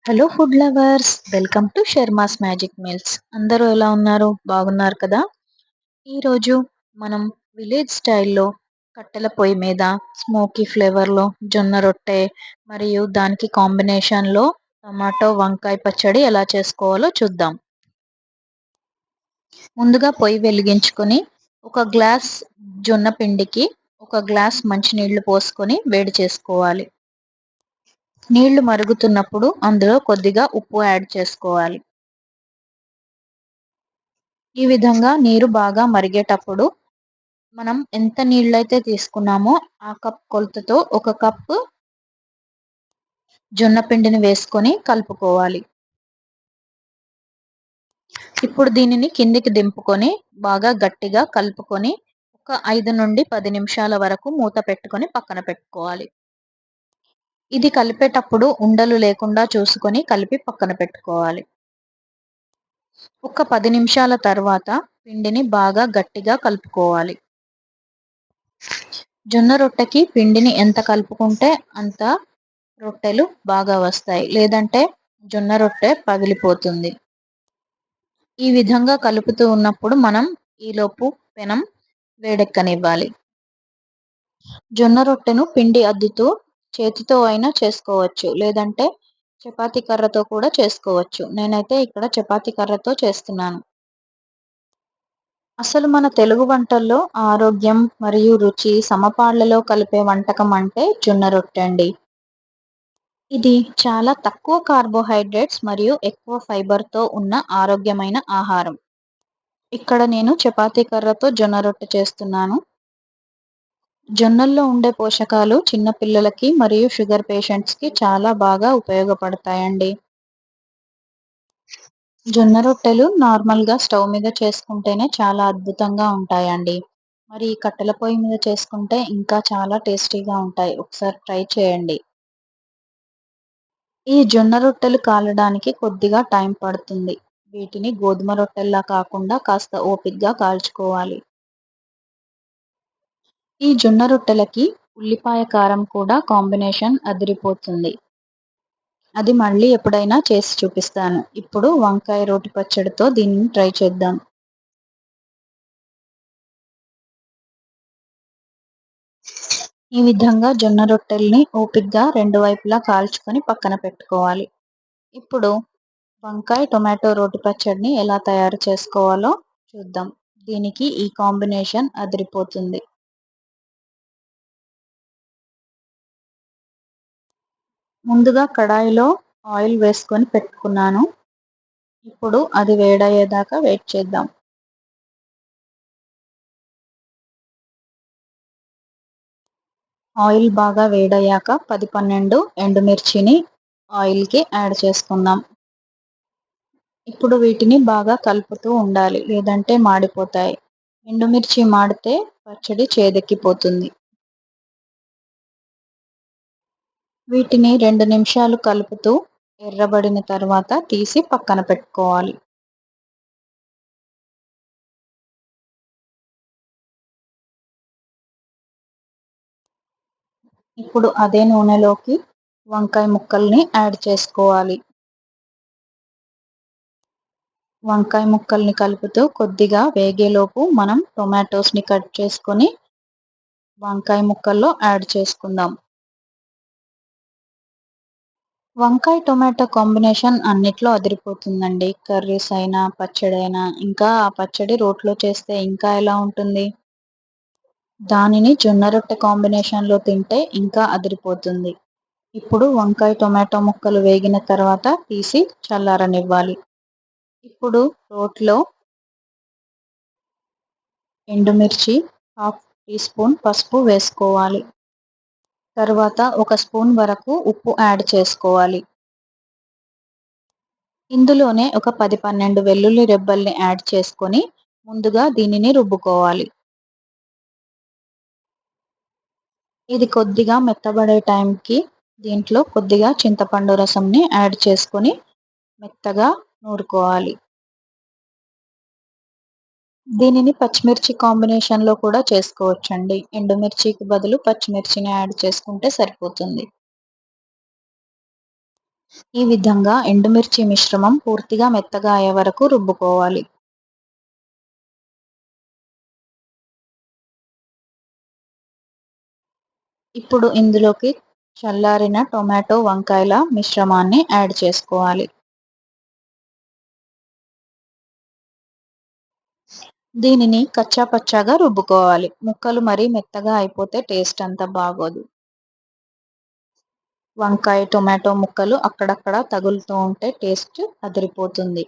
Hello food lovers, welcome to Sharma's magic meals. అందరూ ఎలా ఉన్నారు? బాగున్నారు కదా? ఈరోజు మనం విలేజ్ స్టైల్లో కట్టెల పొయ్యి మీద స్మోకీ ఫ్లేవర్లో జొన్న రొట్టె మరియు దానికి కాంబినేషన్లో టమాటో వంకాయ పచ్చడి ఎలా చేసుకోవాలో చూద్దాం. ముందుగా పొయ్యి వెలిగించుకొని ఒక గ్లాస్ జొన్న పిండికి ఒక గ్లాస్ మంచినీళ్లు పోసుకొని వేడి చేసుకోవాలి. నీళ్లు మరుగుతున్నప్పుడు అందులో కొద్దిగా ఉప్పు యాడ్ చేసుకోవాలి. ఈ విధంగా నీరు బాగా మరిగేటప్పుడు మనం ఎంత నీళ్ళైతే తీసుకున్నామో ఆ కప్ కొలతతో ఒక కప్పు జొన్న పిండిని వేసుకొని కలుపుకోవాలి. ఇప్పుడు దీనిని కిందికి దింపుకొని బాగా గట్టిగా కలుపుకొని ఒక 5 నుండి 10 నిమిషాల వరకు మూత పెట్టుకొని పక్కన పెట్టుకోవాలి. ఇది కలిపేటప్పుడు ఉండలు లేకుండా చూసుకొని కలిపి పక్కన పెట్టుకోవాలి. ఒక 10 నిమిషాల తర్వాత పిండిని బాగా గట్టిగా కలుపుకోవాలి. జొన్న రొట్టెకి పిండిని ఎంత కలుపుకుంటే అంత రొట్టెలు బాగా వస్తాయి. లేదంటే జొన్న రొట్టె పగిలిపోతుంది. ఈ విధంగా కలుపుతూ ఉన్నప్పుడు మనం ఈలోపు పెనం వేడెక్కనివ్వాలి. జొన్న రొట్టెను పిండి అద్దుతూ చేతితో అయినా చేసుకోవచ్చు. లేదంటే చపాతీ కర్రతో కూడా చేసుకోవచ్చు. నేనైతే ఇక్కడ చపాతీ కర్రతో చేస్తున్నాను. అసలు మన తెలుగు వంటల్లో ఆరోగ్యం మరియు రుచి సమపాళ్లలో కలిపే వంటకం అంటే జొన్న రొట్టె అండి. ఇది చాలా తక్కువ కార్బోహైడ్రేట్స్ మరియు ఎక్కువ ఫైబర్‌తో ఉన్న ఆరోగ్యమైన ఆహారం. ఇక్కడ నేను చపాతీ కర్రతో జొన్న రొట్టె చేస్తున్నాను. జొన్నల్లో ఉండే పోషకాలు చిన్న పిల్లలకి మరియు షుగర్ పేషెంట్స్‌కి చాలా బాగా ఉపయోగపడతాయండి. జొన్న రొట్టెలు నార్మల్‌గా స్టవ్ మీద చేసుకుంటేనే చాలా అద్భుతంగా ఉంటాయండి. మరి ఈ కట్టెల పొయ్యి మీద చేసుకుంటే ఇంకా చాలా టేస్టీగా ఉంటాయి. ఒకసారి ట్రై చేయండి. ఈ జొన్న రొట్టెలు కాలడానికి కొద్దిగా టైం పడుతుంది. వీటిని గోధుమ రొట్టెల్లా కాకుండా కాస్త ఓపికగా కాల్చుకోవాలి. ఈ జొన్న రొట్టెలకి ఉల్లిపాయ కారం కూడా కాంబినేషన్ అదిరిపోతుంది. అది మళ్ళీ ఎప్పుడైనా చేసి చూపిస్తాను. ఇప్పుడు వంకాయ రోటి పచ్చడితో దీనిని ట్రై చేద్దాం. ఈ విధంగా జొన్న రొట్టెల్ని ఓపికగా రెండు వైపులా కాల్చుకొని పక్కన పెట్టుకోవాలి. ఇప్పుడు వంకాయ టొమాటో రోటి పచ్చడిని ఎలా తయారు చేసుకోవాలో చూద్దాం. దీనికి ఈ కాంబినేషన్ అదిరిపోతుంది. ముందుగా కడాయిలో ఆయిల్ వేసుకొని పెట్టుకున్నాను. ఇప్పుడు అది వేడయ్యేదాకా వెయిట్ చేద్దాం. ఆయిల్ బాగా వేడయ్యాక 10, 12 ఎండుమిర్చిని ఆయిల్‌కి యాడ్ చేసుకుందాం. ఇప్పుడు వీటిని బాగా కలుపుతూ ఉండాలి. లేదంటే మాడిపోతాయి. ఎండుమిర్చి మాడితే పచ్చడి చేదెక్కిపోతుంది. వీటిని 2 నిమిషాలు కలుపుతూ ఎర్రబడిన తర్వాత తీసి పక్కన పెట్టుకోవాలి. ఇప్పుడు అదే నూనెలోకి వంకాయ ముక్కల్ని యాడ్ చేసుకోవాలి. వంకాయ ముక్కల్ని కలుపుతూ కొద్దిగా వేగేలోపు మనం టొమాటోస్‌ని కట్ చేసుకొని వంకాయ ముక్కల్లో యాడ్ చేసుకుందాం. వంకాయ, టొమాటో కాంబినేషన్ అన్నిట్లో అదిరిపోతుందండి. కర్రీస్ అయినా, పచ్చడైనా, ఇంకా ఆ పచ్చడి రోట్లో చేస్తే ఇంకా ఎలా ఉంటుంది. దానిని జొన్న రొట్టె కాంబినేషన్‌లో తింటే ఇంకా అదిరిపోతుంది. ఇప్పుడు వంకాయ, టొమాటో ముక్కలు వేగిన తర్వాత తీసి చల్లారనివ్వాలి. ఇప్పుడు రోట్లో ఎండుమిర్చి, హాఫ్ టీ స్పూన్ పసుపు వేసుకోవాలి. తరువాత ఒక స్పూన్ వరకు ఉప్పు యాడ్ చేసుకోవాలి. ఇందులోనే ఒక 10, 12 వెల్లుల్లి రెబ్బల్ని యాడ్ చేసుకొని ముందుగా దీనిని రుబ్బుకోవాలి. ఇది కొద్దిగా మెత్తబడే టైంకి దీంట్లో కొద్దిగా చింతపండు రసంని యాడ్ చేసుకొని మెత్తగా నూరుకోవాలి. దీనిని పచ్చిమిర్చి కాంబినేషన్‌లో కూడా చేసుకోవచ్చండి. ఎండుమిర్చికి బదులు పచ్చిమిర్చిని యాడ్ చేసుకుంటే సరిపోతుంది. ఈ విధంగా ఎండుమిర్చి మిశ్రమం పూర్తిగా మెత్తగా అయ్యే వరకు రుబ్బుకోవాలి. ఇప్పుడు ఇందులోకి చల్లారిన టొమాటో, వంకాయల మిశ్రమాన్ని యాడ్ చేసుకోవాలి. దీనిని కచ్చా పచ్చాగా రుబ్బుకోవాలి. ముక్కలు మరీ మెత్తగా అయిపోతే టేస్ట్ అంత బాగోదు. వంకాయ, టొమాటో ముక్కలు అక్కడక్కడ తగులుతూ ఉంటే టేస్ట్ అదిరిపోతుంది.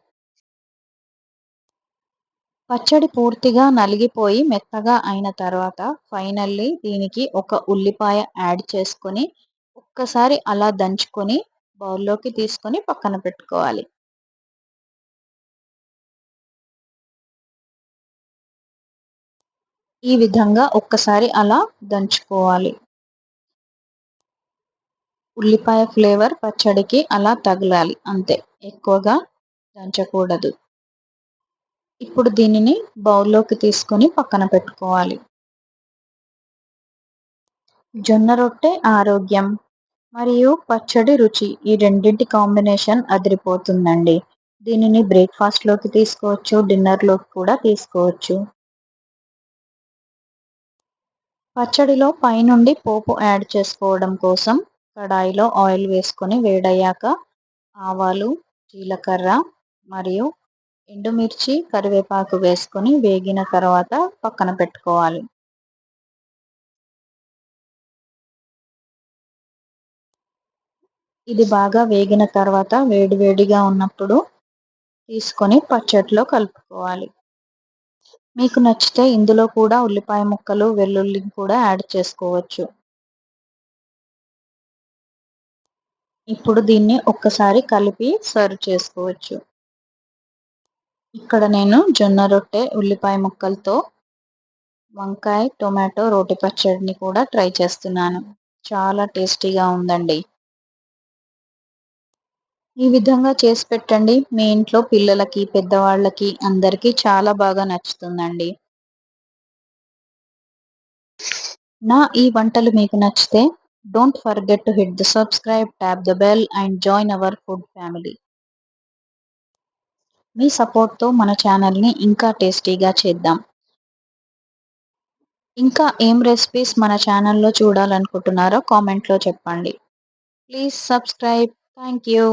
పచ్చడి పూర్తిగా నలిగిపోయి మెత్తగా అయిన తర్వాత ఫైనల్లీ దీనికి ఒక ఉల్లిపాయ యాడ్ చేసుకొని, ఒక్కసారి అలా దంచుకొని బౌల్‌లోకి తీసుకొని పక్కన పెట్టుకోవాలి. ఈ విధంగా ఒక్కసారి అలా దంచుకోవాలి. ఉల్లిపాయ ఫ్లేవర్ పచ్చడికి అలా తగలాలి అంతే. ఎక్కువగా దంచకూడదు. ఇప్పుడు దీనిని బౌల్‌లోకి తీసుకొని పక్కన పెట్టుకోవాలి. జొన్న రొట్టె ఆరోగ్యం మరియు పచ్చడి రుచి ఈ రెండిటి కాంబినేషన్ అదిరిపోతుందండి. దీనిని బ్రేక్‌ఫాస్ట్‌లోకి తీసుకోవచ్చు, డిన్నర్‌లోకి కూడా తీసుకోవచ్చు. పచ్చడిలో పైనుండి పోపు యాడ్ చేసుకోవడం కోసం కడాయిలో ఆయిల్ వేసుకొని వేడయ్యాక ఆవాలు, జీలకర్ర మరియు ఎండుమిర్చి, కరివేపాకు వేసుకొని వేగిన తర్వాత పక్కన పెట్టుకోవాలి. ఇది బాగా వేగిన తర్వాత వేడి వేడిగా ఉన్నప్పుడు తీసుకొని పచ్చడిలో కలుపుకోవాలి. మీకు నచ్చితే ఇందులో కూడా ఉల్లిపాయ ముక్కలు, వెల్లుల్లిని కూడా యాడ్ చేసుకోవచ్చు. ఇప్పుడు దీన్ని ఒక్కసారి కలిపి సర్వ్ చేసుకోవచ్చు. ఇక్కడ నేను జొన్న రొట్టె, ఉల్లిపాయ ముక్కలతో వంకాయ, టొమాటో రోటి పచ్చడిని కూడా ట్రై చేస్తున్నాను. చాలా టేస్టీగా ఉందండి. ఈ విధంగా చేసి పెట్టండి. మీ ఇంట్లో పిల్లలకి, పెద్దవాళ్ళకి అందరికీ చాలా బాగా నచ్చుతుందండి. నా ఈ వంటలు మీకు నచ్చితే don't forget to hit the subscribe, tap the bell and join our food family. మీ సపోర్ట్‌తో మన ఛానల్‌ని ఇంకా టేస్టీగా చేద్దాం. ఇంకా ఏం రెసిపీస్ మన ఛానల్‌లో చూడాలనుకుంటున్నారో కామెంట్‌లో చెప్పండి. Please subscribe. Thank you.